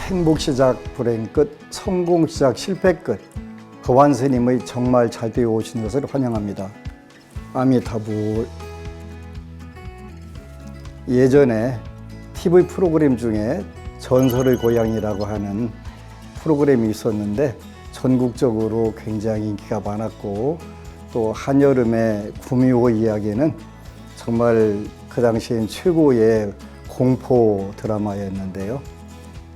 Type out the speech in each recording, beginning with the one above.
행복 시작 불행 끝, 성공 시작 실패 끝. 거완 스님의 정말 잘 되어 오신 것을 환영합니다. 아미타불. 예전에 TV 프로그램 중에 전설의 고향이라고 하는 프로그램이 있었는데 전국적으로 굉장히 인기가 많았고, 또 한여름의 구미호 이야기는 정말 그 당시엔 최고의 공포 드라마였는데요.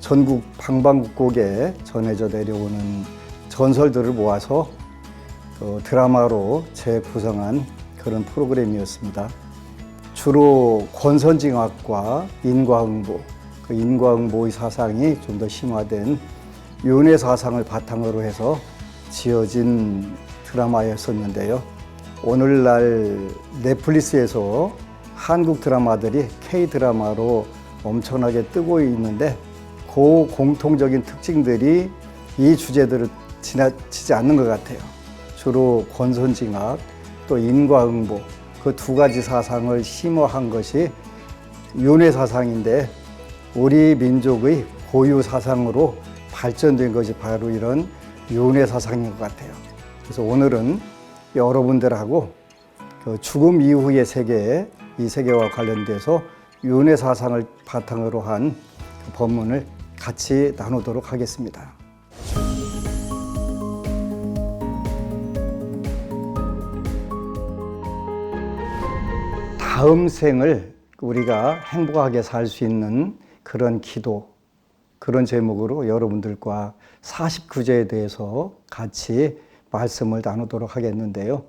전국 방방곡곡에 전해져 내려오는 전설들을 모아서 드라마로 재구성한 그런 프로그램이었습니다. 주로 권선징악과 인과응보, 그 인과응보의 사상이 좀 더 심화된 윤회 사상을 바탕으로 해서 지어진 드라마였었는데요. 오늘날 넷플릭스에서 한국 드라마들이 K-드라마로 엄청나게 뜨고 있는데, 그 공통적인 특징들이 이 주제들을 지나치지 않는 것 같아요. 주로 권선징악, 또 인과응보, 그 두 가지 사상을 심어한 것이 윤회 사상인데, 우리 민족의 고유 사상으로 발전된 것이 바로 이런 윤회 사상인 것 같아요. 그래서 오늘은 여러분들하고 그 죽음 이후의 세계, 이 세계와 관련돼서 윤회 사상을 바탕으로 한 그 법문을 같이 나누도록 하겠습니다. 다음 생을 우리가 행복하게 살 수 있는 그런 기도, 그런 제목으로 여러분들과 49제에 대해서 같이 말씀을 나누도록 하겠는데요.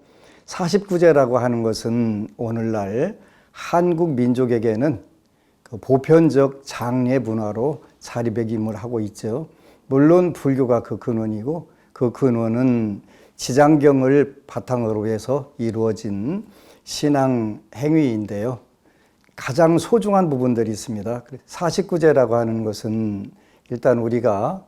49제라고 하는 것은 오늘날 한국 민족에게는 그 보편적 장례 문화로 자리매김을 있죠. 물론 불교가 그 근원이고, 그 근원은 지장경을 바탕으로 해서 이루어진 신앙 행위인데요. 가장 소중한 부분들이 있습니다. 49제라고 하는 것은 일단 우리가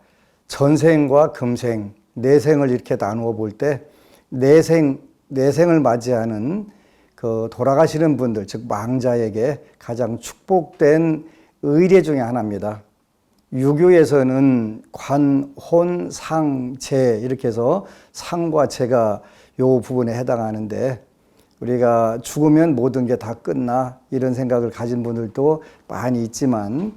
전생과 금생, 내생을 이렇게 나누어 볼 때 내생을 맞이하는 그 돌아가시는 분들, 즉 망자에게 가장 축복된 의례 중에 하나입니다. 유교에서는 관, 혼, 상, 제 이렇게 해서 상과 제가 요 부분에 해당하는데, 우리가 죽으면 모든 게 다 끝나 이런 생각을 가진 분들도 많이 있지만,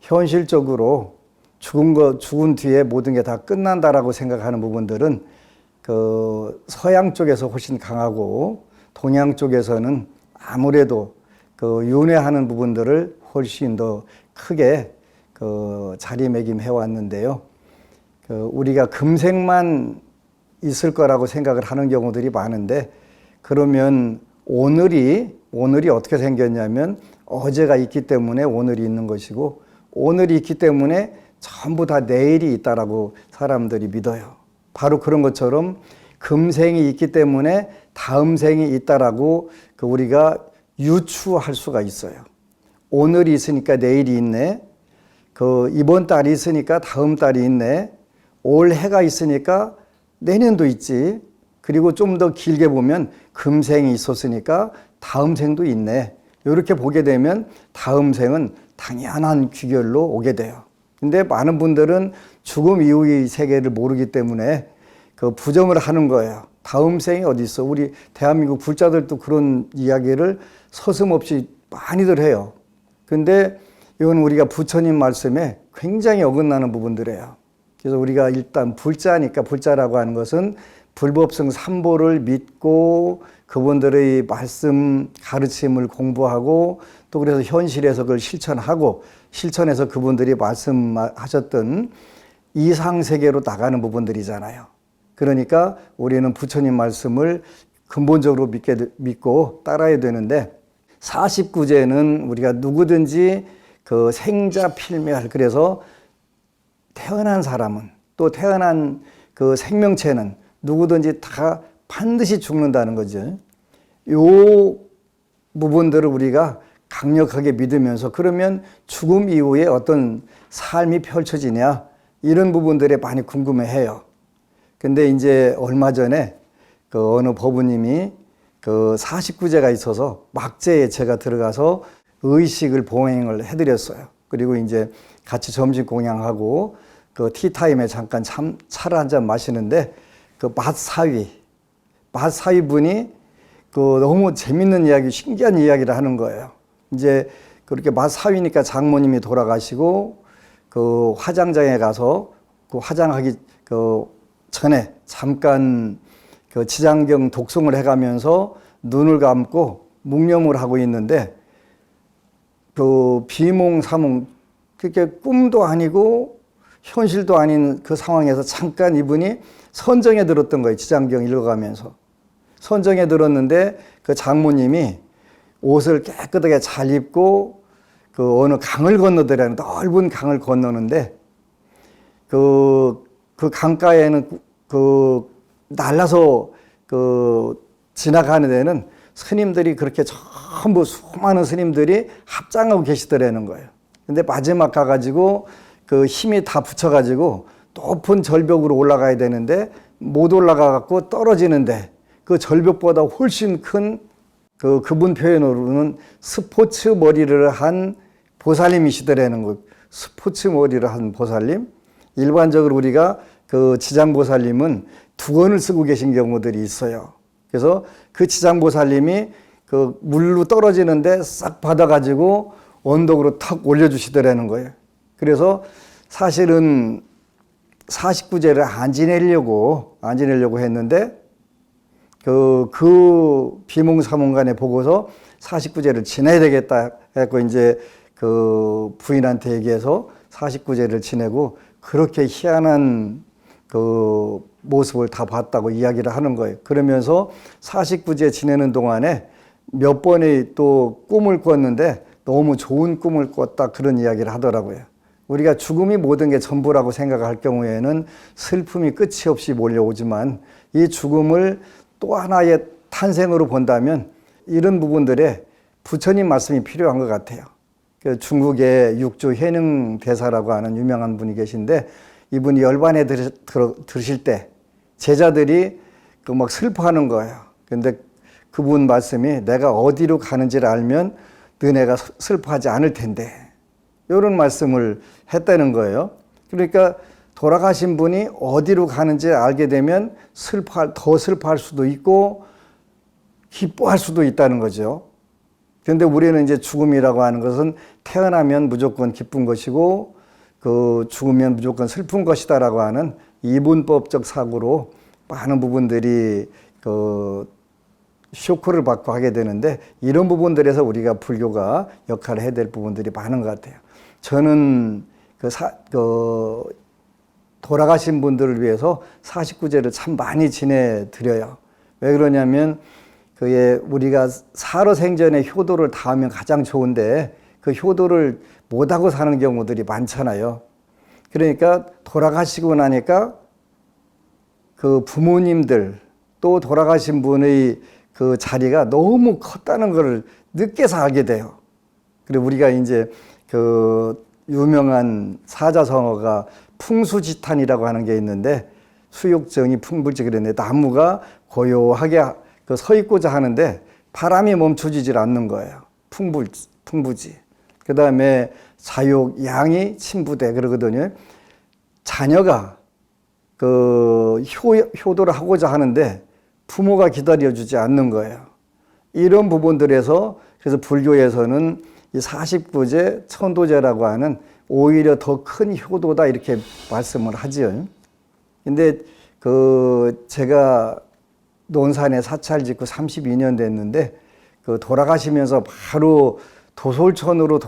현실적으로 죽은 뒤에 모든 게 다 끝난다라고 생각하는 부분들은 그 서양 쪽에서 훨씬 강하고, 동양 쪽에서는 아무래도 그 윤회하는 부분들을 훨씬 더 크게 그 자리매김해 왔는데요. 그 우리가 금생만 있을 거라고 생각을 하는 경우들이 많은데, 그러면 오늘이 어떻게 생겼냐면, 어제가 있기 때문에 오늘이 있는 것이고, 오늘이 있기 때문에 전부 다 내일이 있다라고 사람들이 믿어요. 바로 그런 것처럼 금생이 있기 때문에 다음 생이 있다라고 그 우리가 유추할 수가 있어요. 오늘이 있으니까 내일이 있네. 그 이번 달이 있으니까 다음 달이 있네. 올 해가 있으니까 내년도 있지. 그리고 좀 더 길게 보면 금생이 있었으니까 다음 생도 있네. 이렇게 보게 되면 다음 생은 당연한 귀결로 오게 돼요. 근데 많은 분들은 죽음 이후의 세계를 모르기 때문에 그 부정을 하는 거예요. 다음 생이 어디 있어? 우리 대한민국 불자들도 그런 이야기를 서슴없이 많이들 해요. 근데 이건 우리가 부처님 말씀에 굉장히 어긋나는 부분들이에요. 그래서 우리가 일단 불자니까, 불자라고 하는 것은 불법성 삼보를 믿고 그분들의 말씀 가르침을 공부하고, 또 그래서 현실에서 그걸 실천해서 그분들이 말씀하셨던 이상세계로 나가는 부분들이잖아요. 그러니까 우리는 부처님 말씀을 근본적으로 믿고 따라야 되는데, 49제는 우리가 누구든지 그 생자필멸, 그래서 태어난 사람은, 또 태어난 그 생명체는 누구든지 다 반드시 죽는다는 거죠. 요 부분들을 우리가 강력하게 믿으면서, 그러면 죽음 이후에 어떤 삶이 펼쳐지냐, 이런 부분들에 많이 궁금해해요. 근데 이제 얼마 전에 그 어느 법우님이 그 49제가 있어서 막제에 제가 들어가서 의식을 봉행을 해드렸어요. 그리고 이제 같이 점심 공양하고 그 티타임에 잠깐 차를 한 잔 마시는데 그 맛사위 분이 그 너무 재밌는 이야기, 신기한 이야기를 하는 거예요. 이제 그렇게 맛사위니까 장모님이 돌아가시고 그 화장장에 가서 그 화장하기 그 전에 잠깐 그 지장경 독송을 해가면서 눈을 감고 묵념을 하고 있는데 그 비몽사몽, 그게 꿈도 아니고 현실도 아닌 그 상황에서 잠깐 이분이 선정에 들었던 거예요. 지장경 읽어가면서. 선정에 들었는데 그 장모님이 옷을 깨끗하게 잘 입고 그 어느 강을 건너더라는, 넓은 강을 건너는데 그 강가에는 그 날라서 그 지나가는 데는 스님들이 그렇게 전부 수많은 스님들이 합장하고 계시더라는 거예요. 근데 마지막 가가지고 그 힘이 다 붙여가지고 높은 절벽으로 올라가야 되는데 못 올라가갖고 떨어지는데 그 절벽보다 훨씬 큰 그분 표현으로는 스포츠 머리를 한 보살님이시더라는 거예요. 스포츠 머리를 한 보살님. 일반적으로 우리가 그 지장보살님은 두건을 쓰고 계신 경우들이 있어요. 그래서 그 지장보살님이 그 물로 떨어지는데 싹 받아가지고 언덕으로 탁 올려주시더라는 거예요. 그래서 사실은 49제를 안 지내려고 했는데 그 비몽사몽간에 보고서 49제를 지내야 되겠다 해서 이제 그 부인한테 얘기해서 49제를 지내고 그렇게 희한한 그 모습을 다 봤다고 이야기를 하는 거예요. 그러면서 49제 지내는 동안에 몇 번의 또 꿈을 꿨는데 너무 좋은 꿈을 꿨다, 그런 이야기를 하더라고요. 우리가 죽음이 모든 게 전부라고 생각할 경우에는 슬픔이 끝이 없이 몰려오지만 이 죽음을 또 하나의 탄생으로 본다면 이런 부분들에 부처님 말씀이 필요한 것 같아요. 그 중국의 육조 회능 대사라고 하는 유명한 분이 계신데 이분이 열반에 들으실 때 제자들이 그 막 슬퍼하는 거예요. 근데 그분 말씀이 내가 어디로 가는지를 알면 너네가 슬퍼하지 않을 텐데, 이런 말씀을 했다는 거예요. 그러니까 돌아가신 분이 어디로 가는지 알게 되면 더 슬퍼할 수도 있고 기뻐할 수도 있다는 거죠. 그런데 우리는 이제 죽음이라고 하는 것은 태어나면 무조건 기쁜 것이고 그 죽으면 무조건 슬픈 것이다라고 하는 이분법적 사고로 많은 부분들이 그 쇼크를 받고 하게 되는데, 이런 부분들에서 우리가 불교가 역할을 해야 될 부분들이 많은 것 같아요. 저는 돌아가신 분들을 위해서 49제를 참 많이 지내드려요. 왜 그러냐면 우리가 살아생전에 효도를 다하면 가장 좋은데 그 효도를 못하고 사는 경우들이 많잖아요. 그러니까 돌아가시고 나니까 그 부모님들 또 돌아가신 분의 그 자리가 너무 컸다는 것을 늦게서 알게 돼요. 그리고 우리가 이제 그 유명한 사자성어가 풍수지탄이라고 하는 게 있는데, 수욕정이 풍불지, 그랬는데 나무가 고요하게 서 있고자 하는데 바람이 멈춰지질 않는 거예요. 풍부지. 그 다음에 사욕, 양이 침부대 그러거든요. 자녀가 그 효도를 하고자 하는데 부모가 기다려주지 않는 거예요. 이런 부분들에서 그래서 불교에서는 이 49제 천도제라고 하는 오히려 더 큰 효도다 이렇게 말씀을 하지요. 근데 제가 논산에 사찰 짓고 32년 됐는데 그 돌아가시면서 바로 도솔천으로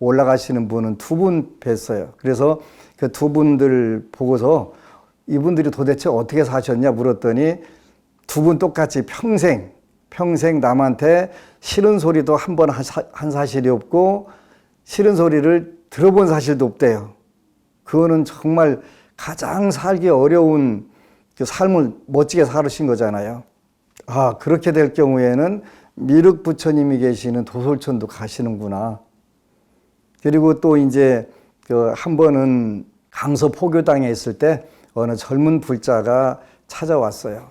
올라가시는 분은 두 분 뵀어요. 그래서 그 두 분들 보고서 이분들이 도대체 어떻게 사셨냐 물었더니 두 분 똑같이 평생 남한테 싫은 소리도 한 번 한 사실이 없고 싫은 소리를 들어본 사실도 없대요. 그거는 정말 가장 살기 어려운 그 삶을 멋지게 살으신 거잖아요. 그렇게 될 경우에는 미륵 부처님이 계시는 도솔천도 가시는구나. 그리고 또 이제 한 번은 강서 포교당에 있을 때 어느 젊은 불자가 찾아왔어요.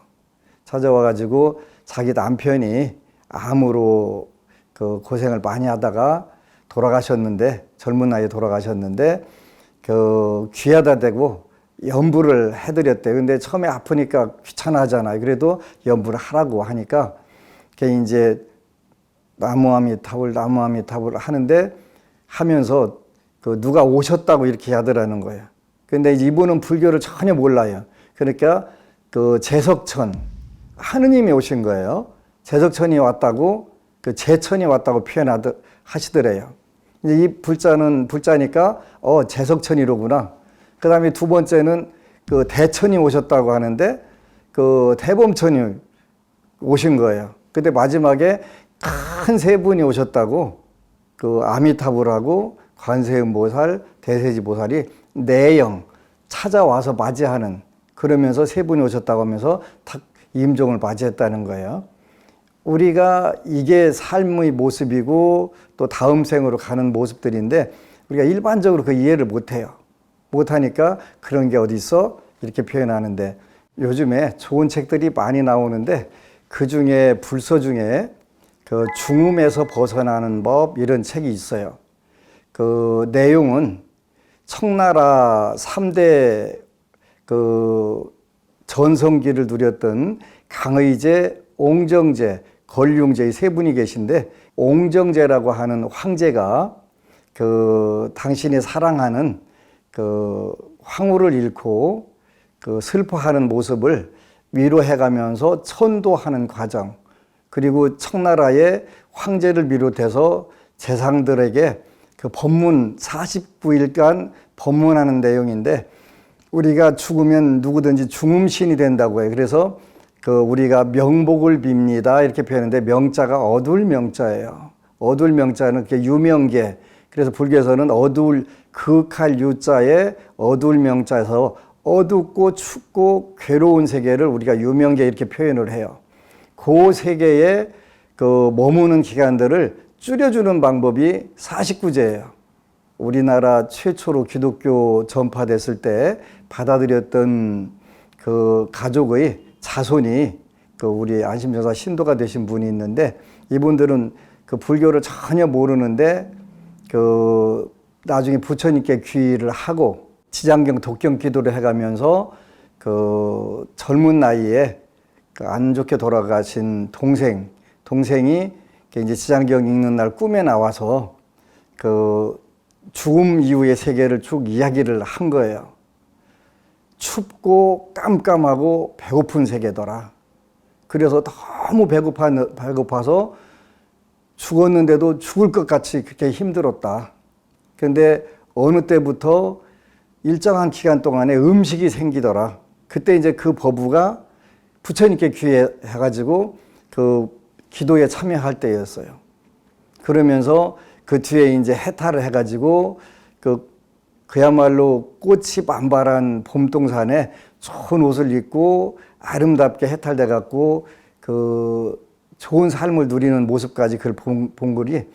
찾아와가지고 자기 남편이 암으로 그 고생을 많이 하다가 돌아가셨는데, 젊은 나이에 돌아가셨는데, 그 귀하다 대고 연부를 해드렸대요. 근데 처음에 아프니까 귀찮아하잖아요. 그래도 연부를 하라고 하니까, 그게 이제 나무아미타불 하는데, 하면서 그 누가 오셨다고 이렇게 하더라는 거예요. 근데 이분은 불교를 전혀 몰라요. 그러니까 그 제석천, 하느님이 오신 거예요. 제석천이 왔다고, 그 제천이 왔다고 하시더래요. 이제 이 불자니까, 제석천이로구나. 그 다음에 두 번째는 그 대천이 오셨다고 하는데, 그 대범천이 오신 거예요. 근데 마지막에 큰 세 분이 오셨다고, 그 아미타불하고 관세음보살, 대세지보살이 내영 찾아와서 맞이하는, 그러면서 세 분이 오셨다고 하면서 탁 임종을 맞이했다는 거예요. 우리가 이게 삶의 모습이고 또 다음 생으로 가는 모습들인데, 우리가 일반적으로 그 이해를 못해요. 못하니까 그런 게 어디 있어? 이렇게 표현하는데, 요즘에 좋은 책들이 많이 나오는데, 그 중에 불서 중에 그 중음에서 벗어나는 법, 이런 책이 있어요. 그 내용은 청나라 3대 그 전성기를 누렸던 강의제, 옹정제, 걸륭제 세 분이 계신데, 옹정제라고 하는 황제가 그 당신이 사랑하는 그 황후를 잃고 그 슬퍼하는 모습을 위로해가면서 천도하는 과정, 그리고 청나라의 황제를 비롯해서 재상들에게 그 법문 49일간 법문하는 내용인데, 우리가 죽으면 누구든지 중음신이 된다고 해요. 그래서 그 우리가 명복을 빕니다 이렇게 표현하는데, 명자가 어두울 명자예요. 어두울 명자는 그게 유명계. 그래서 불교에서는 어두울, 극할 유자에 어두울 명자에서 어둡고 춥고 괴로운 세계를 우리가 유명계 이렇게 표현을 해요. 그 세계에 그 머무는 기간들을 줄여주는 방법이 49제예요. 우리나라 최초로 기독교 전파됐을 때 받아들였던 그 가족의 자손이 그 우리 안심전사 신도가 되신 분이 있는데, 이분들은 그 불교를 전혀 모르는데 그 나중에 부처님께 귀의를 하고 지장경 독경 기도를 해가면서 그 젊은 나이에 그 안 좋게 돌아가신 동생이 이제 지장경 읽는 날 꿈에 나와서 그 죽음 이후의 세계를 쭉 이야기를 한 거예요. 춥고 깜깜하고 배고픈 세계더라. 그래서 너무 배고파서 죽었는데도 죽을 것 같이 그렇게 힘들었다. 그런데 어느 때부터 일정한 기간 동안에 음식이 생기더라. 그때 이제 그 거부가 부처님께 귀해가지고 그 기도에 참여할 때였어요. 그러면서 그 뒤에 이제 해탈을 해가지고 그야말로 꽃이 만발한 봄동산에 좋은 옷을 입고 아름답게 해탈돼갖고 그 좋은 삶을 누리는 모습까지 그걸 본 글이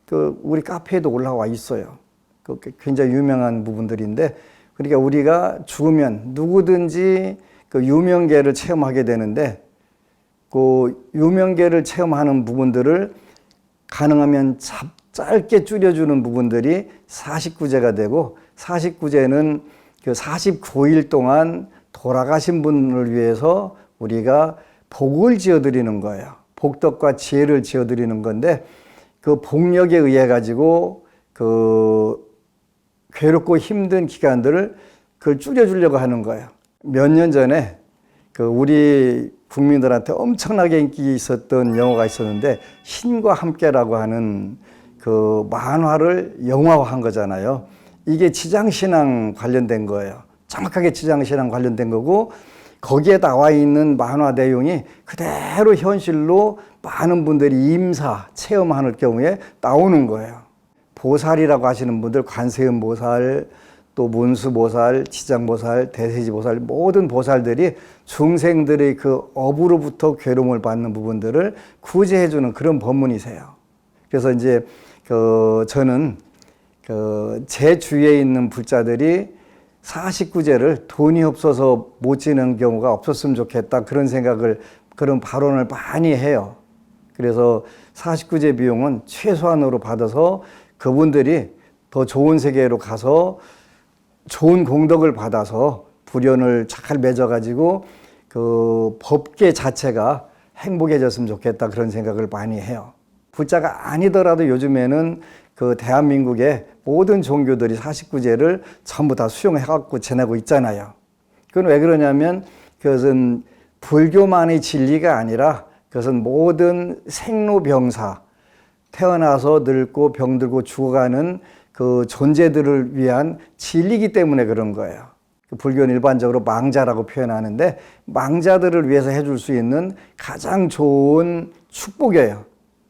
그 우리 카페에도 올라와 있어요. 그 굉장히 유명한 부분들인데, 그러니까 우리가 죽으면 누구든지 그 유명계를 체험하게 되는데, 그 유명계를 체험하는 부분들을 가능하면 짧게 줄여주는 부분들이 49제가 되고, 49제는 그 49일 동안 돌아가신 분을 위해서 우리가 복을 지어드리는 거예요. 복덕과 지혜를 지어드리는 건데, 그 복력에 의해 가지고 그 괴롭고 힘든 기간들을 그걸 줄여주려고 하는 거예요. 몇 년 전에 그 우리 국민들한테 엄청나게 인기 있었던 영화가 있었는데, 신과 함께라고 하는 그 만화를 영화화한 거잖아요. 이게 지장신앙 관련된 거예요. 정확하게 지장신앙 관련된 거고, 거기에 나와 있는 만화 내용이 그대로 현실로 많은 분들이 임사, 체험하는 경우에 나오는 거예요. 보살이라고 하시는 분들, 관세음보살, 또 문수보살, 지장보살, 대세지보살, 모든 보살들이 중생들의 그 업으로부터 괴로움을 받는 부분들을 구제해주는 그런 법문이세요. 그래서 이제 저는 제 주위에 있는 불자들이 49제를 돈이 없어서 못 지는 경우가 없었으면 좋겠다, 그런 생각을, 그런 발언을 많이 해요. 그래서 49제 비용은 최소한으로 받아서 그분들이 더 좋은 세계로 가서 좋은 공덕을 받아서 불연을 잘 맺어가지고 그 법계 자체가 행복해졌으면 좋겠다 그런 생각을 많이 해요. 불자가 아니더라도 요즘에는 그 대한민국의 모든 종교들이 49제를 전부 다 수용해갖고 지내고 있잖아요. 그건 왜 그러냐면 그것은 불교만의 진리가 아니라 그것은 모든 생로병사, 태어나서 늙고 병들고 죽어가는 그 존재들을 위한 진리이기 때문에 그런 거예요. 불교는 일반적으로 망자라고 표현하는데 망자들을 위해서 해줄 수 있는 가장 좋은 축복이에요.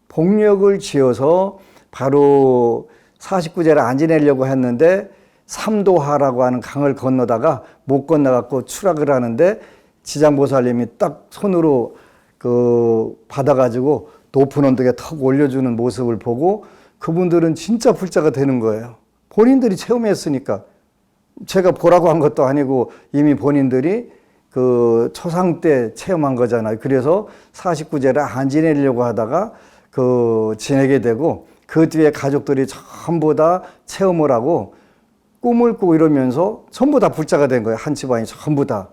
복력을 지어서 바로 49제를 안 지내려고 했는데 삼도하라고 하는 강을 건너다가 못 건너갖고 추락을 하는데 지장보살님이 딱 손으로 그 받아가지고 높은 언덕에 턱 올려주는 모습을 보고 그분들은 진짜 불자가 되는 거예요. 본인들이 체험했으니까. 제가 보라고 한 것도 아니고 이미 본인들이 그 초상 때 체험한 거잖아요. 그래서 49제를 안 지내려고 하다가 그 지내게 되고 그 뒤에 가족들이 전부 다 체험을 하고 꿈을 꾸고 이러면서 전부 다 불자가 된 거예요. 한 집안이 전부 다.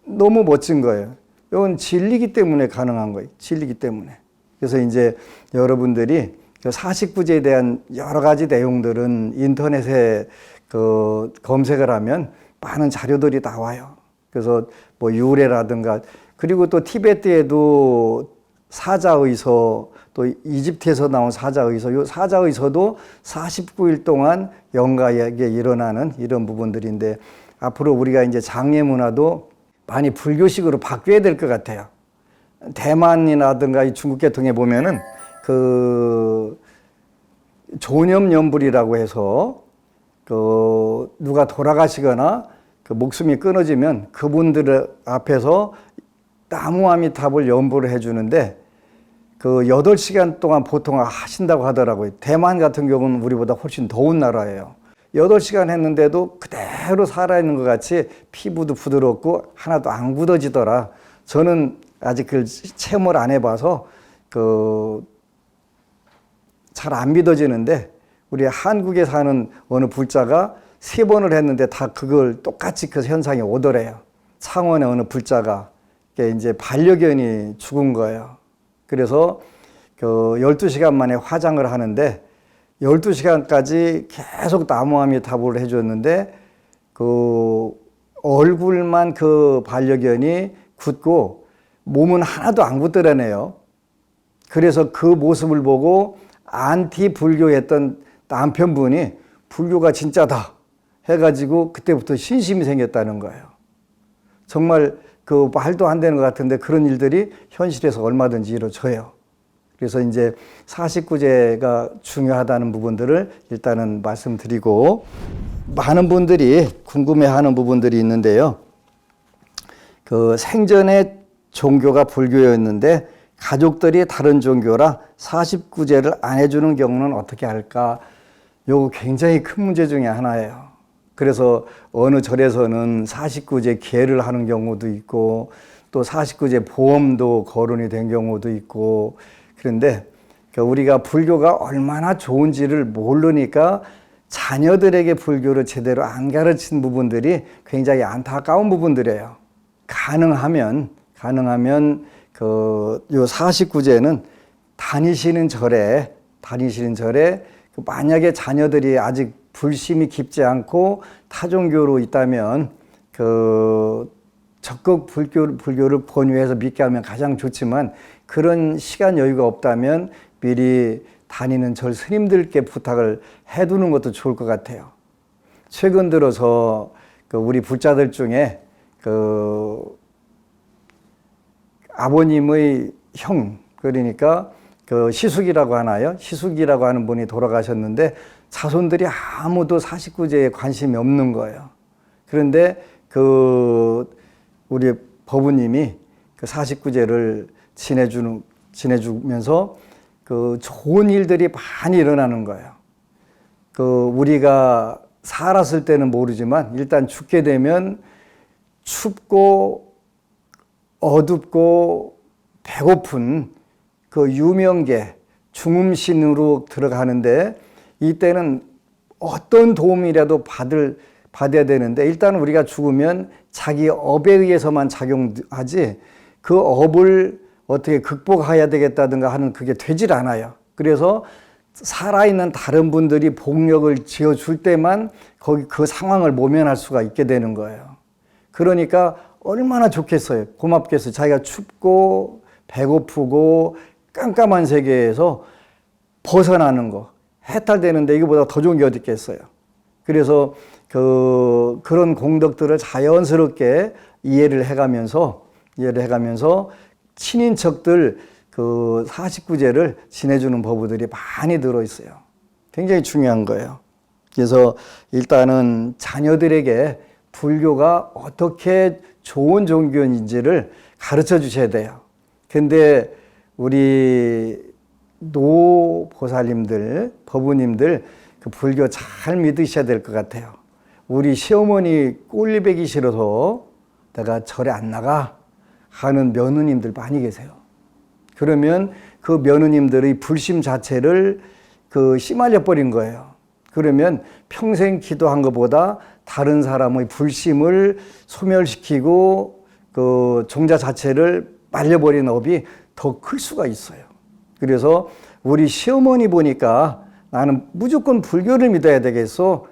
너무 멋진 거예요. 이건 진리기 때문에 가능한 거예요. 진리기 때문에. 그래서 이제 여러분들이 그 49제에 대한 여러 가지 내용들은 인터넷에 그 검색을 하면 많은 자료들이 나와요. 그래서 뭐 유래라든가 그리고 또 티베트에도 사자의서 또 이집트에서 나온 사자의서 이 사자의서도 49일 동안 영가에게 일어나는 이런 부분들인데 앞으로 우리가 이제 장례 문화도 많이 불교식으로 바뀌어야 될 것 같아요. 대만이라든가 이 중국 계통에 보면은 그 조념연불이라고 해서 그 누가 돌아가시거나 그 목숨이 끊어지면 그분들 앞에서 나무아미탑을 연불을 해주는데 그 8시간 동안 보통 하신다고 하더라고요. 대만 같은 경우는 우리보다 훨씬 더운 나라예요. 8시간 했는데도 그대로 살아있는 것 같이 피부도 부드럽고 하나도 안 굳어지더라. 저는 아직 그 체험을 안 해봐서 그 잘 안 믿어지는데 우리 한국에 사는 어느 불자가 3번을 했는데 다 그걸 똑같이 그 현상이 오더래요. 창원의 어느 불자가 이제 반려견이 죽은 거예요. 그래서 그 12시간 만에 화장을 하는데 12시간까지 계속 나무아미타불을 해줬는데 그 얼굴만 그 반려견이 굳고 몸은 하나도 안 굳더라네요. 그래서 그 모습을 보고 안티 불교했던 남편분이 불교가 진짜다 해가지고 그때부터 신심이 생겼다는 거예요. 정말 그 말도 안 되는 것 같은데 그런 일들이 현실에서 얼마든지 이루어져요. 그래서 이제 49제가 중요하다는 부분들을 일단은 말씀드리고 많은 분들이 궁금해하는 부분들이 있는데요. 그 생전에 종교가 불교였는데 가족들이 다른 종교라 49제를 안 해주는 경우는 어떻게 할까? 요거 굉장히 큰 문제 중에 하나예요. 그래서 어느 절에서는 49제 계를 하는 경우도 있고 또 49제 보험도 거론이 된 경우도 있고 그런데 우리가 불교가 얼마나 좋은지를 모르니까 자녀들에게 불교를 제대로 안 가르친 부분들이 굉장히 안타까운 부분들이에요. 가능하면 그 요 49제는 다니시는 절에 만약에 자녀들이 아직 불심이 깊지 않고 타종교로 있다면 그 적극 불교를 권유해서 믿게 하면 가장 좋지만 그런 시간 여유가 없다면 미리 다니는 절 스님들께 부탁을 해두는 것도 좋을 것 같아요. 최근 들어서 그 우리 불자들 중에 그 아버님의 형 그러니까 그 시숙이라고 하나요? 시숙이라고 하는 분이 돌아가셨는데 자손들이 아무도 49제에 관심이 없는 거예요. 그런데 그 우리 법우님이 그 49제를 지내주면서 그 좋은 일들이 많이 일어나는 거예요. 그 우리가 살았을 때는 모르지만 일단 죽게 되면 춥고 어둡고 배고픈 그 유명계 중음신으로 들어가는데 이때는 어떤 도움이라도 받아야 되는데 일단 우리가 죽으면 자기 업에 의해서만 작용하지 그 업을 어떻게 극복해야 되겠다든가 하는 그게 되질 않아요. 그래서 살아있는 다른 분들이 복력을 지어줄 때만 거기 그 상황을 모면할 수가 있게 되는 거예요. 그러니까 얼마나 좋겠어요. 고맙겠어요. 자기가 춥고 배고프고 깜깜한 세계에서 벗어나는 거, 해탈되는데 이거보다 더 좋은 게 어디 있겠어요. 그래서 그런 공덕들을 자연스럽게 이해를 해가면서 친인척들 그 49제를 지내주는 법우들이 많이 들어있어요. 굉장히 중요한 거예요. 그래서 일단은 자녀들에게 불교가 어떻게 좋은 종교인지를 가르쳐 주셔야 돼요. 근데 우리 노보살님들, 법우님들 그 불교 잘 믿으셔야 될 것 같아요. 우리 시어머니 꼴리배기 싫어서 내가 절에 안 나가 하는 며느님들 많이 계세요. 그러면 그 며느님들의 불심 자체를 씨말려 버린 거예요. 그러면 평생 기도한 것보다 다른 사람의 불심을 소멸시키고 그 종자 자체를 말려버린 업이 더 클 수가 있어요. 그래서 우리 시어머니 보니까 나는 무조건 불교를 믿어야 되겠어.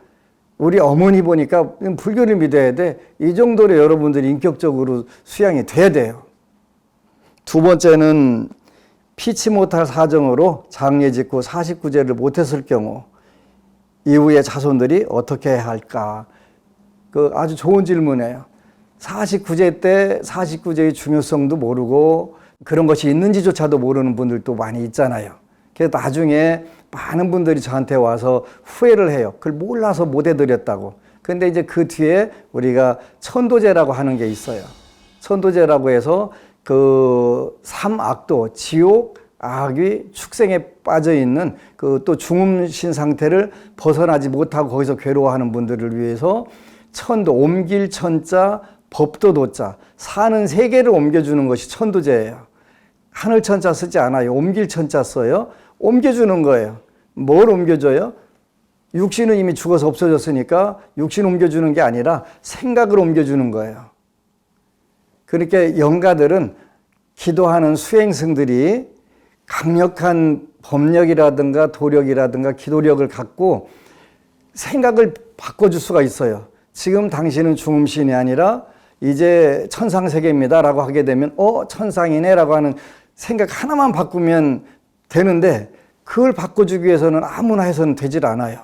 우리 어머니 보니까 불교를 믿어야 돼. 이 정도로 여러분들이 인격적으로 수양이 돼야 돼요. 두 번째는 피치 못할 사정으로 장례 짓고 49제를 못했을 경우 이후에 자손들이 어떻게 해야 할까? 아주 좋은 질문이에요. 49제 때 49제의 중요성도 모르고 그런 것이 있는지조차도 모르는 분들도 많이 있잖아요. 그래서 나중에 많은 분들이 저한테 와서 후회를 해요. 그걸 몰라서 못 해드렸다고. 근데 이제 그 뒤에 우리가 천도제라고 하는 게 있어요. 천도제라고 해서 그 삼악도, 지옥, 악귀, 축생에 빠져 있는 또 중음신 상태를 벗어나지 못하고 거기서 괴로워하는 분들을 위해서 천도, 옮길 천자, 법도 도자, 사는 세계를 옮겨주는 것이 천도제예요. 하늘 천자 쓰지 않아요. 옮길 천자 써요. 옮겨주는 거예요. 뭘 옮겨줘요? 육신은 이미 죽어서 없어졌으니까 육신 옮겨주는 게 아니라 생각을 옮겨주는 거예요. 그러니까 영가들은 기도하는 수행승들이 강력한 법력이라든가 도력이라든가 기도력을 갖고 생각을 바꿔줄 수가 있어요. 지금 당신은 중음신이 아니라 이제 천상세계입니다 라고 하게 되면 천상이네 라고 하는 생각 하나만 바꾸면 되는데 그걸 바꿔주기 위해서는 아무나 해서는 되질 않아요.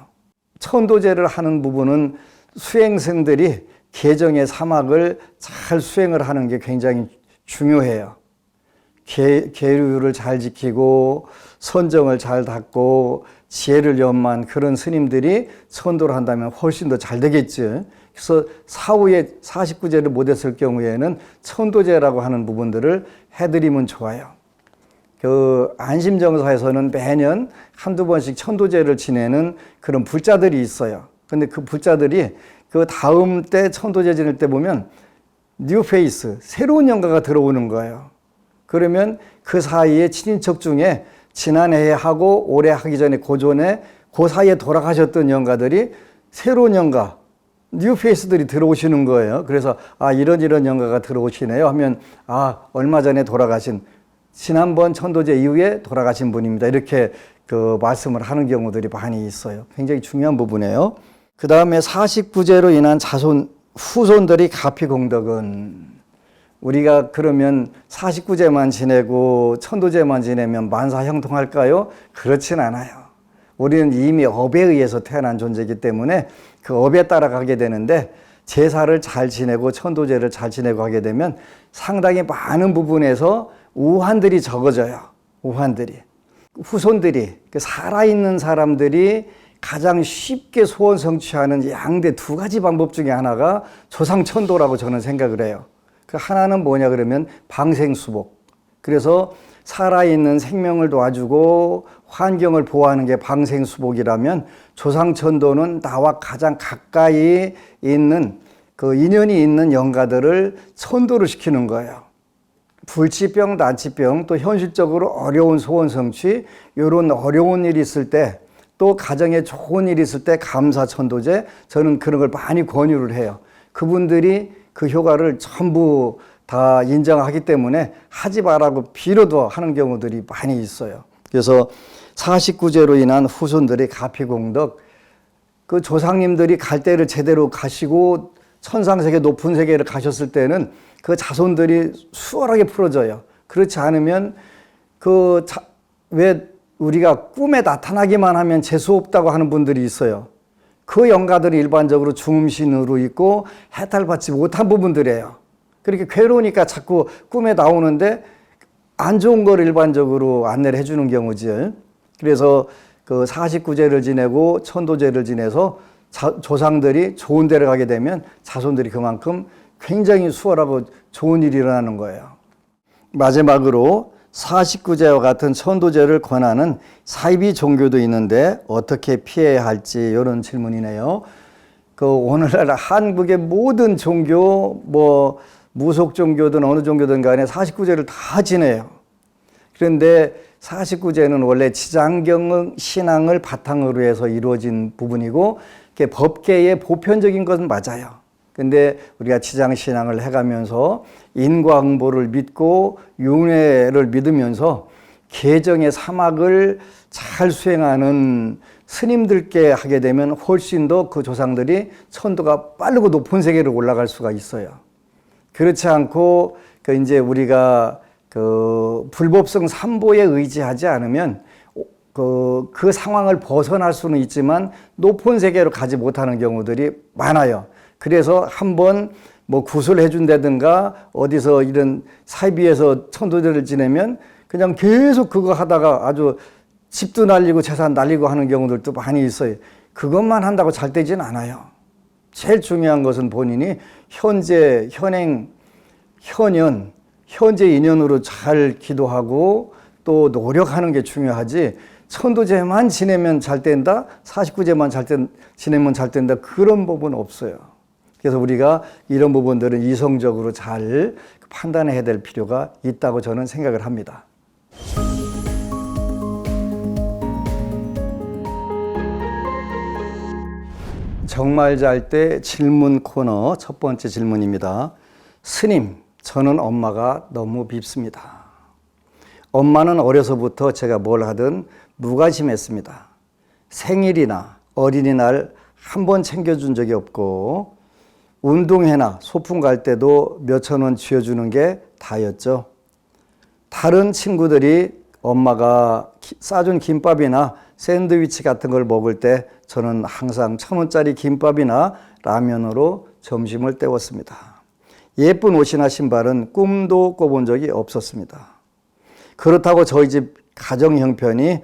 천도제를 하는 부분은 수행승들이 계정의 사막을 잘 수행을 하는 게 굉장히 중요해요. 계율을 잘 지키고 선정을 잘 닦고 지혜를 연마한 그런 스님들이 천도를 한다면 훨씬 더 잘 되겠죠. 그래서 사후에 49제를 못했을 경우에는 천도제라고 하는 부분들을 해드리면 좋아요. 안심정사에서는 매년 한두 번씩 천도제를 지내는 그런 불자들이 있어요. 근데 그 불자들이 그 다음 때 천도제 지낼 때 보면 뉴페이스, 새로운 영가가 들어오는 거예요. 그러면 그 사이에 친인척 중에 지난해에 하고 올해 하기 전에 고전에 그 사이에 돌아가셨던 영가들이 새로운 영가, 뉴페이스들이 들어오시는 거예요. 그래서 이런 영가가 들어오시네요 하면 얼마 전에 돌아가신 지난번 천도제 이후에 돌아가신 분입니다. 이렇게 말씀을 하는 경우들이 많이 있어요. 굉장히 중요한 부분이에요. 그 다음에 49제로 인한 후손들이 갚이 공덕은 우리가 그러면 49제만 지내고 천도제만 지내면 만사형통할까요? 그렇진 않아요. 우리는 이미 업에 의해서 태어난 존재이기 때문에 그 업에 따라가게 되는데 제사를 잘 지내고 천도제를 잘 지내고 하게 되면 상당히 많은 부분에서 우환들이 적어져요. 우환들이. 후손들이, 살아있는 사람들이 가장 쉽게 소원 성취하는 양대 두 가지 방법 중에 하나가 조상천도라고 저는 생각을 해요. 그 하나는 뭐냐 그러면 방생수복. 그래서 살아있는 생명을 도와주고 환경을 보호하는 게 방생수복이라면 조상천도는 나와 가장 가까이 있는 그 인연이 있는 영가들을 천도를 시키는 거예요. 불치병, 난치병, 또 현실적으로 어려운 소원 성취, 이런 어려운 일이 있을 때 또 가정에 좋은 일이 있을 때 감사 천도제, 저는 그런 걸 많이 권유를 해요. 그분들이 그 효과를 전부 다 인정하기 때문에 하지 말라고 빌어도 하는 경우들이 많이 있어요. 그래서 49제로 인한 후손들의 가피공덕, 그 조상님들이 갈 때를 제대로 가시고 천상세계 높은 세계를 가셨을 때는 그 자손들이 수월하게 풀어져요. 그렇지 않으면 왜 우리가 꿈에 나타나기만 하면 재수 없다고 하는 분들이 있어요. 그 영가들이 일반적으로 중음신으로 있고 해탈받지 못한 부분들이에요. 그렇게 괴로우니까 자꾸 꿈에 나오는데 안 좋은 걸 일반적으로 안내를 해주는 경우지. 그래서 그 49제를 지내고 천도제를 지내서 조상들이 좋은 데를 가게 되면 자손들이 그만큼 굉장히 수월하고 좋은 일이 일어나는 거예요. 마지막으로 49제와 같은 천도제를 권하는 사이비 종교도 있는데 어떻게 피해야 할지 이런 질문이네요. 오늘날 한국의 모든 종교, 무속 종교든 어느 종교든 간에 49제를 다 지내요. 그런데 49제는 원래 지장경 신앙을 바탕으로 해서 이루어진 부분이고 법계의 보편적인 것은 맞아요. 근데 우리가 지장신앙을 해가면서 인과응보를 믿고 윤회를 믿으면서 계정의 사막을 잘 수행하는 스님들께 하게 되면 훨씬 더 그 조상들이 천도가 빠르고 높은 세계로 올라갈 수가 있어요. 그렇지 않고 이제 우리가 불법성 삼보에 의지하지 않으면 그 상황을 벗어날 수는 있지만 높은 세계로 가지 못하는 경우들이 많아요. 그래서 한번 구슬해 준다든가 어디서 이런 사이비에서 천도제를 지내면 그냥 계속 그거 하다가 아주 집도 날리고 재산 날리고 하는 경우들도 많이 있어요. 그것만 한다고 잘 되진 않아요. 제일 중요한 것은 본인이 현재, 현재 인연으로 잘 기도하고 또 노력하는 게 중요하지, 천도제만 지내면 잘 된다, 49제만 지내면 잘 된다, 그런 부분은 없어요. 그래서 우리가 이런 부분들은 이성적으로 잘 판단해야 될 필요가 있다고 저는 생각을 합니다. 정말 잘 때 질문 코너 첫 번째 질문입니다. 스님, 저는 엄마가 너무 밉습니다. 엄마는 어려서부터 제가 뭘 하든 무관심했습니다. 생일이나 어린이날 한 번 챙겨준 적이 없고 운동회나 소풍 갈 때도 몇천 원 쥐어주는 게 다였죠. 다른 친구들이 엄마가 싸준 김밥이나 샌드위치 같은 걸 먹을 때 저는 항상 1,000원짜리 김밥이나 라면으로 점심을 때웠습니다. 예쁜 옷이나 신발은 꿈도 꿔본 적이 없었습니다. 그렇다고 저희 집 가정 형편이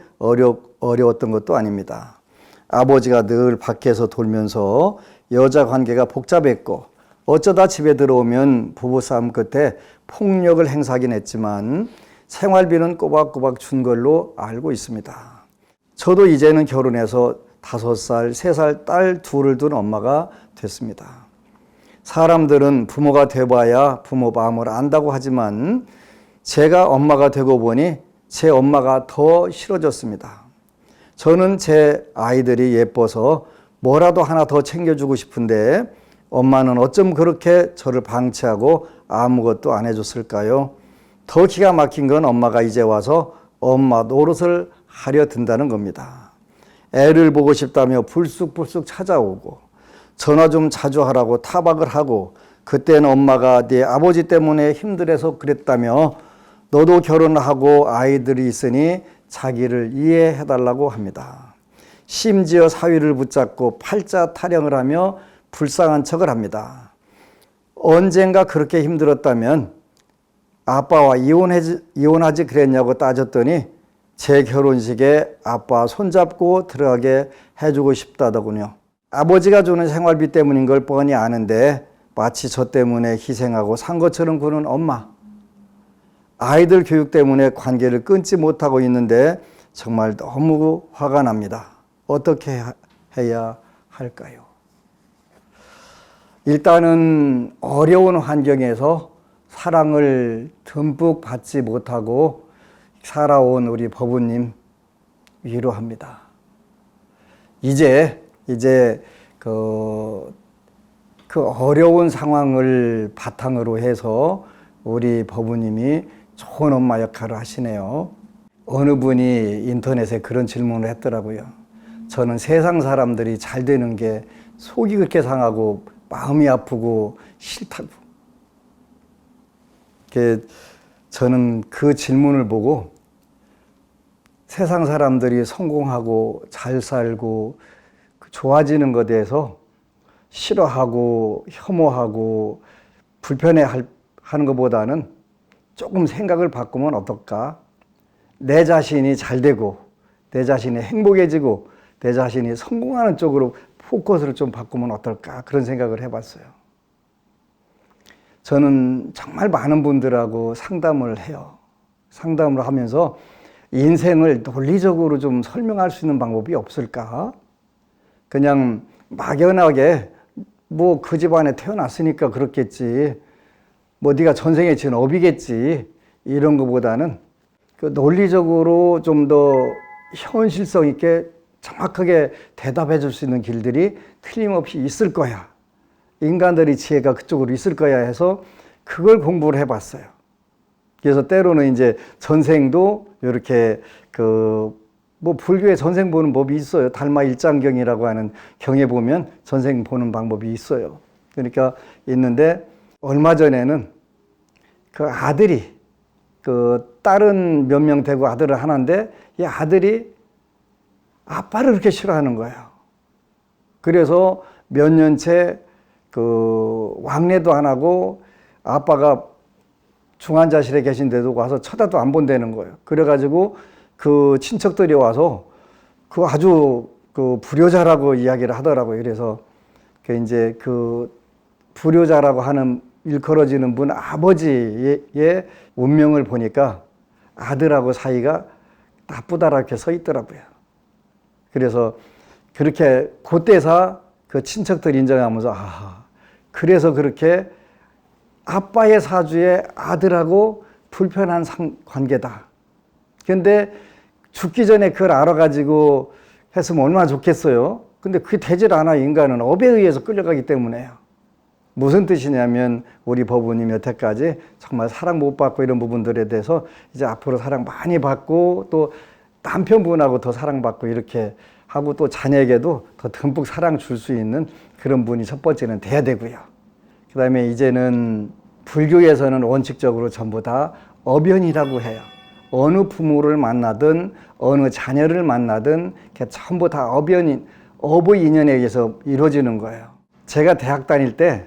어려웠던 것도 아닙니다. 아버지가 늘 밖에서 돌면서 여자 관계가 복잡했고 어쩌다 집에 들어오면 부부싸움 끝에 폭력을 행사하긴 했지만 생활비는 꼬박꼬박 준 걸로 알고 있습니다. 저도 이제는 결혼해서 5살, 3살 딸 둘을 둔 엄마가 됐습니다. 사람들은 부모가 돼봐야 부모 마음을 안다고 하지만 제가 엄마가 되고 보니 제 엄마가 더 싫어졌습니다. 저는 제 아이들이 예뻐서 뭐라도 하나 더 챙겨주고 싶은데 엄마는 어쩜 그렇게 저를 방치하고 아무것도 안 해줬을까요? 더 기가 막힌 건 엄마가 이제 와서 엄마 노릇을 하려 든다는 겁니다. 애를 보고 싶다며 불쑥불쑥 찾아오고 전화 좀 자주 하라고 타박을 하고 그때는 엄마가 네 아버지 때문에 힘들어서 그랬다며 너도 결혼하고 아이들이 있으니 자기를 이해해달라고 합니다. 심지어 사위를 붙잡고 팔자 타령을 하며 불쌍한 척을 합니다. 언젠가 그렇게 힘들었다면 아빠와 이혼하지 그랬냐고 따졌더니 제 결혼식에 아빠 손잡고 들어가게 해주고 싶다더군요. 아버지가 주는 생활비 때문인 걸 뻔히 아는데 마치 저 때문에 희생하고 산 것처럼 구는 엄마. 아이들 교육 때문에 관계를 끊지 못하고 있는데 정말 너무 화가 납니다. 어떻게 해야 할까요? 일단은 어려운 환경에서 사랑을 듬뿍 받지 못하고 살아온 우리 법우님 위로합니다. 이제 그 어려운 상황을 바탕으로 해서 우리 법우님이 좋은 엄마 역할을 하시네요. 어느 분이 인터넷에 그런 질문을 했더라고요. 저는 세상 사람들이 잘 되는 게 속이 그렇게 상하고 마음이 아프고 싫다고. 저는 그 질문을 보고 세상 사람들이 성공하고 잘 살고 좋아지는 것에 대해서 싫어하고 혐오하고 불편해하는 것보다는 조금 생각을 바꾸면 어떨까? 내 자신이 잘 되고 내 자신이 행복해지고 내 자신이 성공하는 쪽으로 포커스를 좀 바꾸면 어떨까? 그런 생각을 해봤어요. 저는 정말 많은 분들하고 상담을 해요. 상담을 하면서 인생을 논리적으로 좀 설명할 수 있는 방법이 없을까? 그냥 막연하게 뭐 그 집안에 태어났으니까 그렇겠지. 뭐 네가 전생에 지은 업이겠지. 이런 것보다는 그 논리적으로 좀 더 현실성 있게 정확하게 대답해 줄 수 있는 길들이 틀림없이 있을 거야. 인간들의 지혜가 그쪽으로 있을 거야 해서 그걸 공부를 해봤어요. 그래서 때로는 이제 전생도 이렇게 뭐 불교에 전생 보는 법이 있어요. 달마 일장경이라고 하는 경에 보면 전생 보는 방법이 있어요. 그러니까 있는데 얼마 전에는 그 아들이 딸은 몇 명 되고 아들을 하나인데 이 아들이 아빠를 그렇게 싫어하는 거예요. 그래서 몇 년째 왕래도 안 하고 아빠가 중환자실에 계신데도 와서 쳐다도 안 본다는 거예요. 그래가지고 그 친척들이 와서 아주 불효자라고 이야기를 하더라고요. 그래서 이제 불효자라고 하는 일컬어지는 분 아버지의 운명을 보니까 아들하고 사이가 나쁘다라고 이렇게 써 있더라고요. 그래서 그렇게 그때서 그 친척들 인정하면서 그래서 그렇게 아빠의 사주에 아들하고 불편한 관계다. 근데 죽기 전에 그걸 알아가지고 했으면 얼마나 좋겠어요. 근데 그게 되질 않아. 인간은 업에 의해서 끌려가기 때문에요. 무슨 뜻이냐면 우리 법우님 여태까지 정말 사랑 못 받고 이런 부분들에 대해서 이제 앞으로 사랑 많이 받고 또 남편분하고 더 사랑받고 이렇게 하고 또 자녀에게도 더 듬뿍 사랑 줄 수 있는 그런 분이 첫 번째는 돼야 되고요. 그 다음에 이제는 불교에서는 원칙적으로 전부 다 업연이라고 해요. 어느 부모를 만나든 어느 자녀를 만나든 전부 다 업의 인연에 의해서 이루어지는 거예요. 제가 대학 다닐 때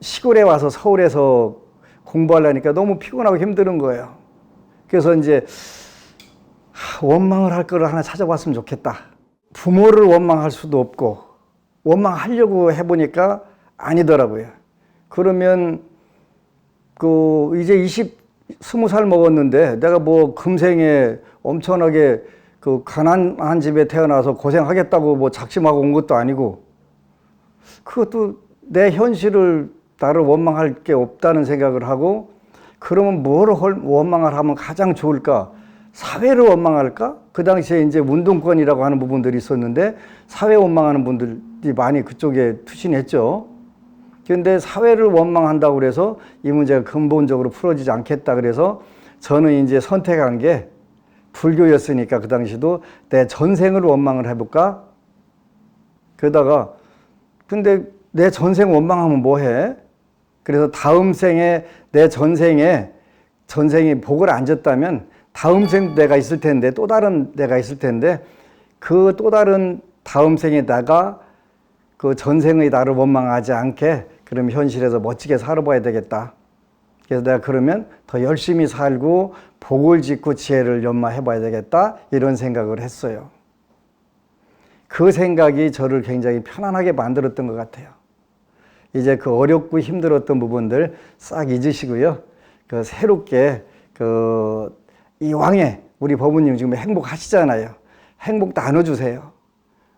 시골에 와서 서울에서 공부하려니까 너무 피곤하고 힘든 거예요. 그래서 이제 원망을 할 거를 하나 찾아봤으면 좋겠다. 부모를 원망할 수도 없고 원망하려고 해보니까 아니더라고요. 그러면 이제 20살 먹었는데 내가 뭐 금생에 엄청나게 가난한 집에 태어나서 고생하겠다고 뭐 작심하고 온 것도 아니고 그것도 내 현실을 나를 원망할 게 없다는 생각을 하고 그러면 뭐를 원망을 하면 가장 좋을까? 사회를 원망할까? 그 당시에 이제 운동권이라고 하는 부분들이 있었는데 사회 원망하는 분들이 많이 그쪽에 투신했죠. 그런데 사회를 원망한다고 그래서 이 문제가 근본적으로 풀어지지 않겠다 그래서 저는 이제 선택한 게 불교였으니까 그 당시도 내 전생을 원망을 해볼까? 그러다가 근데 내 전생 원망하면 뭐해? 그래서 다음 생에 내 전생이 복을 안 줬다면 다음 생 내가 있을 텐데 또 다른 내가 있을 텐데 그 또 다른 다음 생에 내가 그 전생의 나를 원망하지 않게 그럼 현실에서 멋지게 살아봐야 되겠다. 그래서 내가 그러면 더 열심히 살고 복을 짓고 지혜를 연마해봐야 되겠다 이런 생각을 했어요. 그 생각이 저를 굉장히 편안하게 만들었던 것 같아요. 이제 그 어렵고 힘들었던 부분들 싹 잊으시고요. 새롭게 이왕에 우리 법우님 지금 행복하시잖아요. 행복 나눠주세요.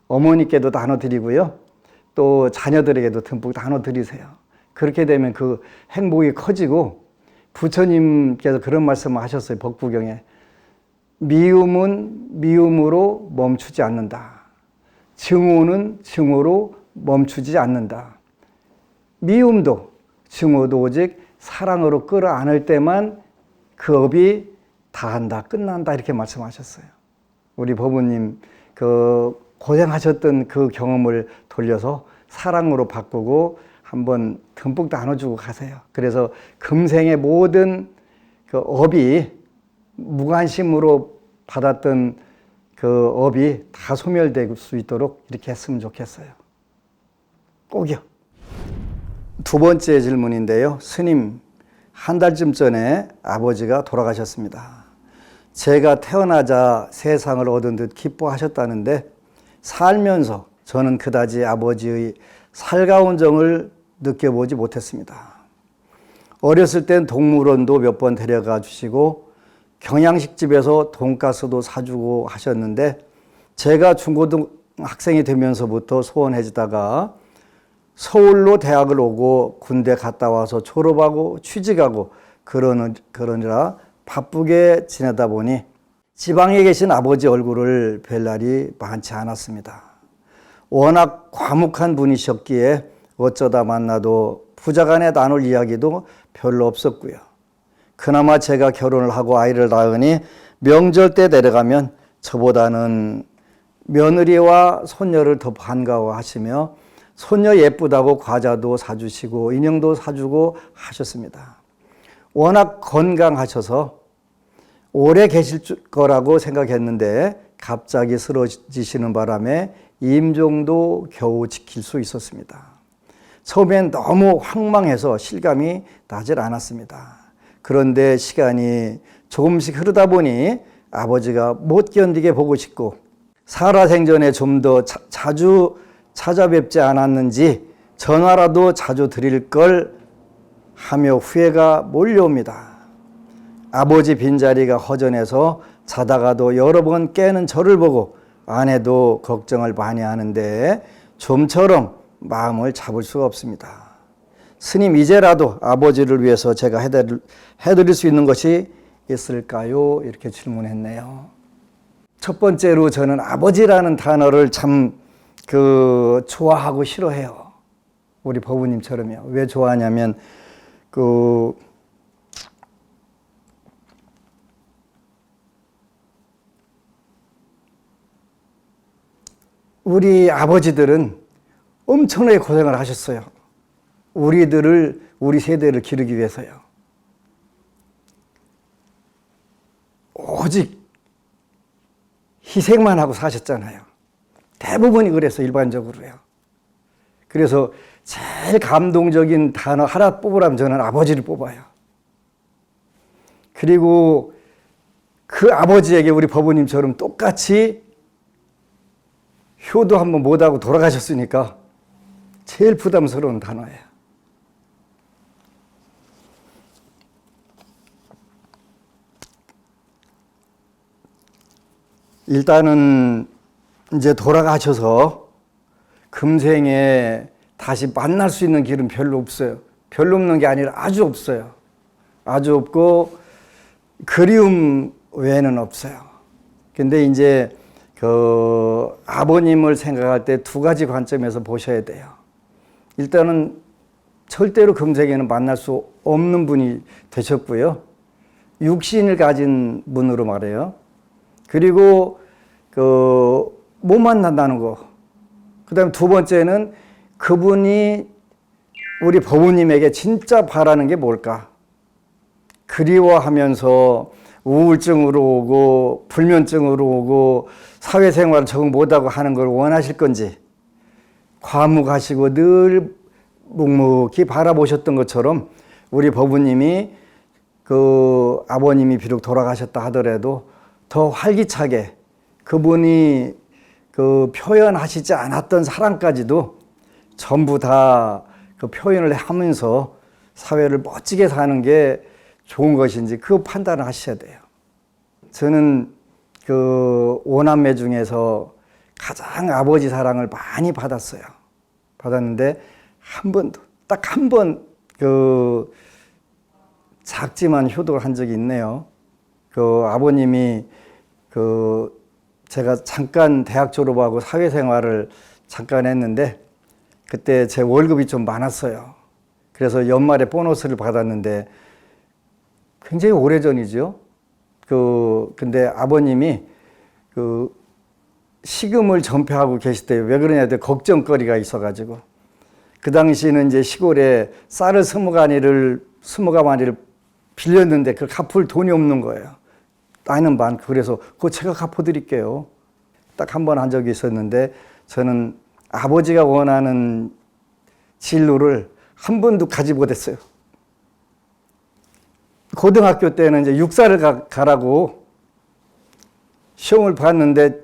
어머니께도 나눠드리고요. 또 자녀들에게도 듬뿍 나눠드리세요. 그렇게 되면 그 행복이 커지고 부처님께서 그런 말씀을 하셨어요. 법구경에. 미움은 미움으로 멈추지 않는다. 증오는 증오로 멈추지 않는다. 미움도 증오도 오직 사랑으로 끌어안을 때만 그 업이 다한다, 끝난다 이렇게 말씀하셨어요. 우리 법우님 그 고생하셨던 그 경험을 돌려서 사랑으로 바꾸고 한번 듬뿍 나눠주고 가세요. 그래서 금생의 모든 그 업이 무관심으로 받았던 그 업이 다 소멸될 수 있도록 이렇게 했으면 좋겠어요. 꼭이요. 두 번째 질문인데요. 스님, 한 달쯤 전에 아버지가 돌아가셨습니다. 제가 태어나자 세상을 얻은 듯 기뻐하셨다는데 살면서 저는 그다지 아버지의 살가운 정을 느껴보지 못했습니다. 어렸을 땐 동물원도 몇 번 데려가 주시고 경양식집에서 돈가스도 사주고 하셨는데 제가 중고등학생이 되면서부터 소원해지다가 서울로 대학을 오고 군대 갔다 와서 졸업하고 취직하고 그러느라 바쁘게 지내다 보니 지방에 계신 아버지 얼굴을 뵐 날이 많지 않았습니다. 워낙 과묵한 분이셨기에 어쩌다 만나도 부자간에 나눌 이야기도 별로 없었고요. 그나마 제가 결혼을 하고 아이를 낳으니 명절 때 내려가면 저보다는 며느리와 손녀를 더 반가워하시며 손녀 예쁘다고 과자도 사주시고 인형도 사주고 하셨습니다. 워낙 건강하셔서 오래 계실 거라고 생각했는데 갑자기 쓰러지시는 바람에 임종도 겨우 지킬 수 있었습니다. 처음엔 너무 황망해서 실감이 나질 않았습니다. 그런데 시간이 조금씩 흐르다 보니 아버지가 못 견디게 보고 싶고 살아생전에 좀 더 자주 찾아뵙지 않았는지 전화라도 자주 드릴 걸 하며 후회가 몰려옵니다. 아버지 빈자리가 허전해서 자다가도 여러 번 깨는 저를 보고 아내도 걱정을 많이 하는데 좀처럼 마음을 잡을 수가 없습니다. 스님, 이제라도 아버지를 위해서 제가 해드릴 수 있는 것이 있을까요? 이렇게 질문했네요. 첫 번째로 저는 아버지라는 단어를 참 좋아하고 싫어해요. 우리 법우님처럼요. 왜 좋아하냐면 우리 아버지들은 엄청나게 고생을 하셨어요. 우리 세대를 기르기 위해서요. 오직 희생만 하고 사셨잖아요. 대부분이 그래서 일반적으로요. 그래서 제일 감동적인 단어 하나 뽑으라면 저는 아버지를 뽑아요. 그리고 그 아버지에게 우리 법우님처럼 똑같이 효도 한번 못하고 돌아가셨으니까 제일 부담스러운 단어예요. 일단은 이제 돌아가셔서 금생에 다시 만날 수 있는 길은 별로 없어요. 별로 없는 게 아니라 아주 없어요. 아주 없고 그리움 외에는 없어요. 근데 이제 아버님을 생각할 때 두 가지 관점에서 보셔야 돼요. 일단은 절대로 금생에는 만날 수 없는 분이 되셨고요. 육신을 가진 분으로 말해요. 그리고 못 만난다는 거. 그 다음에 두 번째는 그분이 우리 법우님에게 진짜 바라는 게 뭘까? 그리워하면서 우울증으로 오고 불면증으로 오고 사회생활을 적응 못하고 하는 걸 원하실 건지, 과묵하시고 늘 묵묵히 바라보셨던 것처럼 우리 법우님이 아버님이 비록 돌아가셨다 하더라도 더 활기차게 그분이 표현하시지 않았던 사랑까지도 전부 다 표현을 하면서 사회를 멋지게 사는 게 좋은 것인지 그 판단을 하셔야 돼요. 저는 오남매 중에서 가장 아버지 사랑을 많이 받았어요. 받았는데 딱 한 번 작지만 효도를 한 적이 있네요. 아버님이 제가 잠깐 대학 졸업하고 사회생활을 잠깐 했는데 그때 제 월급이 좀 많았어요. 그래서 연말에 보너스를 받았는데 굉장히 오래전이죠. 근데 아버님이 시금을 전폐하고 계실 때 왜 그러냐 했더니 걱정거리가 있어가지고 그 당시에는 이제 시골에 쌀을 20가마니를 빌렸는데 그걸 갚을 돈이 없는 거예요. 나이는 많고 그래서 그거 제가 갚아드릴게요. 딱 한 번 한 적이 있었는데 저는 아버지가 원하는 진로를 한 번도 가지 못했어요. 고등학교 때는 이제 육사를 가라고 시험을 봤는데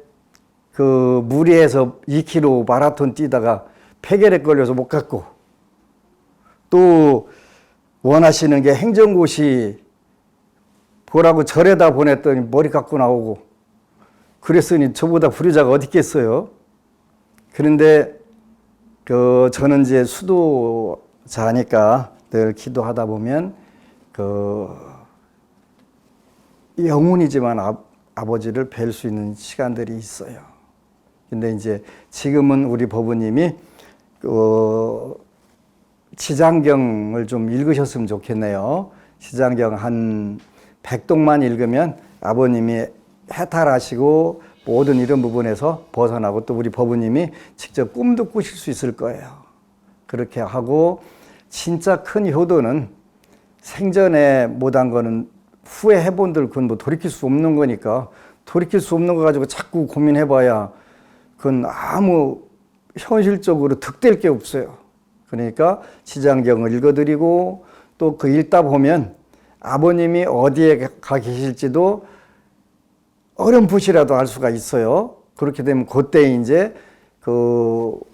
그 무리해서 2km 마라톤 뛰다가 폐결에 걸려서 못 갔고 또 원하시는 게 행정고시 보라고 절에다 보냈더니 머리 깎고 나오고 그랬으니 저보다 불효자가 어디 있겠어요. 그런데 저는 이제 수도자니까 늘 기도하다 보면 영혼이지만 아버지를 뵐 수 있는 시간들이 있어요. 근데 이제 지금은 우리 법부님이 지장경을 좀 읽으셨으면 좋겠네요. 지장경 한 100동만 읽으면 아버님이 해탈하시고 모든 이런 부분에서 벗어나고 또 우리 법부님이 직접 꿈도 꾸실 수 있을 거예요. 그렇게 하고 진짜 큰 효도는 생전에 못한 거는 후에 해본들 그건 뭐 돌이킬 수 없는 거니까 돌이킬 수 없는 거 가지고 자꾸 고민해봐야 그건 아무 현실적으로 득될 게 없어요. 그러니까 지장경을 읽어드리고 또 그 읽다 보면 아버님이 어디에 가 계실지도 어렴풋이라도 알 수가 있어요. 그렇게 되면 그때 이제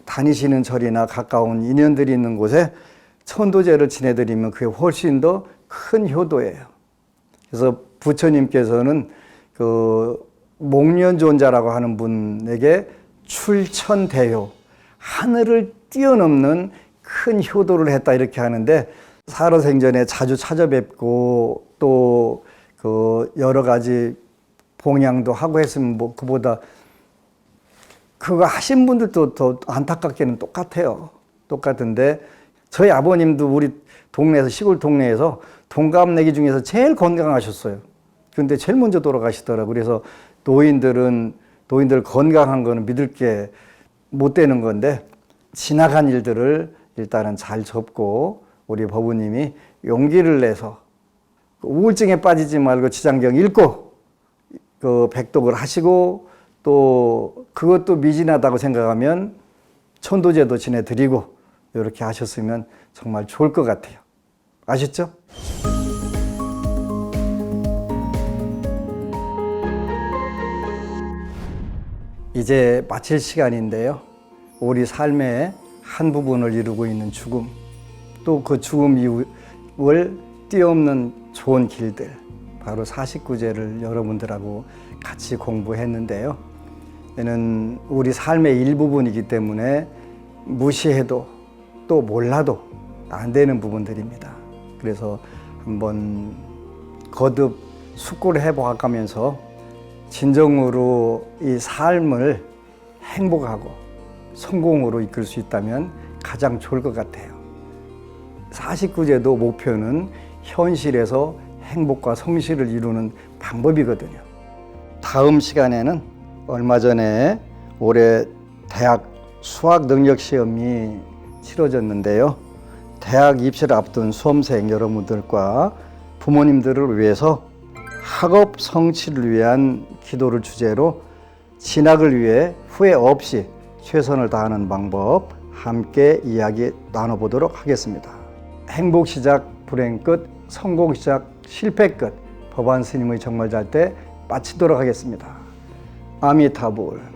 다니시는 절이나 가까운 인연들이 있는 곳에 천도제를 지내드리면 그게 훨씬 더 큰 효도예요. 그래서 부처님께서는 목련존자라고 하는 분에게 출천대효, 하늘을 뛰어넘는 큰 효도를 했다 이렇게 하는데 살아생전에 자주 찾아뵙고 또 여러 가지 봉양도 하고 했으면 뭐 그보다 그거 하신 분들도 더 안타깝게는 똑같아요. 똑같은데 저희 아버님도 우리 동네에서 시골 동네에서 동갑내기 중에서 제일 건강하셨어요. 근데 제일 먼저 돌아가시더라고요. 그래서 노인들 건강한 거는 믿을 게 못 되는 건데 지나간 일들을 일단은 잘 접고 우리 법부님이 용기를 내서 우울증에 빠지지 말고 지장경 읽고 백독을 하시고 또 그것도 미진하다고 생각하면 천도제도 지내드리고 이렇게 하셨으면 정말 좋을 것 같아요. 아셨죠? 이제 마칠 시간인데요. 우리 삶의 한 부분을 이루고 있는 죽음, 또 그 죽음 이후를 뛰어넘는 좋은 길들, 바로 49제를 여러분들하고 같이 공부했는데요. 얘는 우리 삶의 일부분이기 때문에 무시해도 또 몰라도 안 되는 부분들입니다. 그래서 한번 거듭 숙고를 해보아가면서 진정으로 이 삶을 행복하고 성공으로 이끌 수 있다면 가장 좋을 것 같아요. 49제도 목표는 현실에서 행복과 성실을 이루는 방법이거든요. 다음 시간에는 얼마 전에 올해 대학 수학 능력 시험이 치러졌는데요. 대학 입시를 앞둔 수험생 여러분들과 부모님들을 위해서 학업 성취를 위한 기도를 주제로 진학을 위해 후회 없이 최선을 다하는 방법 함께 이야기 나눠보도록 하겠습니다. 행복 시작 불행 끝, 성공 시작 실패 끝, 법안 스님의 정말 잘 때 마치도록 하겠습니다. 아미타불.